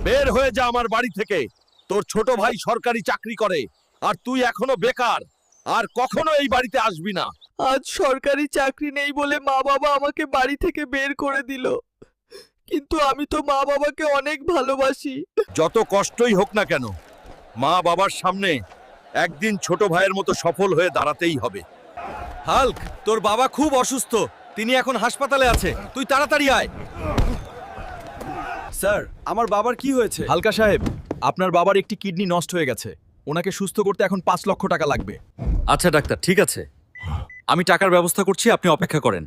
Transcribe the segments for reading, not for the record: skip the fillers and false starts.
বের হয়ে যা আমার বাড়ি থেকে। তোর ছোট ভাই সরকারি চাকরি করে আর তুই এখনো বেকার, আর কখনো এই বাড়িতে আসবি না। আজ সরকারি চাকরি নেই বলে মা বাবা আমাকে বাড়ি থেকে বের করে দিল, কিন্তু আমি তো মা বাবাকে অনেক ভালোবাসি। যত কষ্টই হোক না কেন, মা বাবার সামনে একদিন ছোট ভাইয়ের মতো সফল হয়ে দাঁড়াতেই হবে। হাল্ক, তোর বাবা খুব অসুস্থ, তিনি এখন হাসপাতালে আছে, তুই তাড়াতাড়ি আয়। স্যার, আমার বাবার কি হয়েছে? হালকা সাহেব, আপনার বাবার একটি কিডনি নষ্ট হয়ে গেছে, ওনাকে সুস্থ করতে এখন 5 লক্ষ টাকা লাগবে। আচ্ছা ডাক্তার, ঠিক আছে, আমি টাকার ব্যবস্থা করছি, আপনি অপেক্ষা করেন।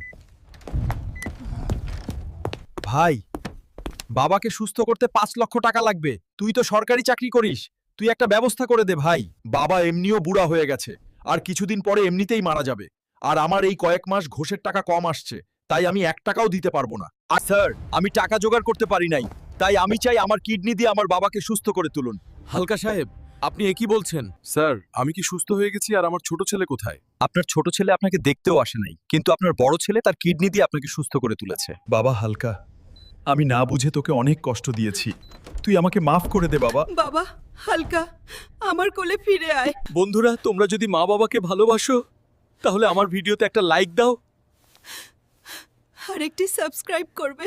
ভাই, বাবাকে সুস্থ করতে 5 লক্ষ টাকা লাগবে। তুই তো সরকারি চাকরি করিস, তুই একটা ব্যবস্থা করে দে ভাই। বাবা এমনিও বুড়া হয়ে গেছে, আর কিছুদিন পরে এমনিতেই মারা যাবে। আর আমার এই কয়েক মাস ঘোষের টাকা কম আসছে, তাই আমি 1 টাকাও দিতে পারবো না। আর স্যার, আমি টাকা জোগাড় করতে পারি নাই, তাই আমি চাই আমার কিডনি দিয়ে আমার বাবাকে সুস্থ করে তুলুন। হালকা সাহেব, আপনি একই বলছেন? স্যার, আমি কি সুস্থ হয়ে গেছি আর আমার ছোট ছেলে কোথায়? আপনার ছোট ছেলে আপনাকে দেখতেও আসে নাই, কিন্তু আপনার বড় ছেলে তার কিডনি দিয়ে আপনাকে সুস্থ করে তুলেছে। বাবা হালকা, আমি না বুঝে তোকে অনেক কষ্ট দিয়েছি, তুই আমাকে মাফ করে দে বাবা। বাবা, হালকা, আমার কোলে ফিরে আয়। বন্ধুরা, তোমরা যদি মা বাবাকে ভালোবাসো তাহলে আমার ভিডিওতে একটা লাইক দাও। আর একটি সাবস্ক্রাইব করবে।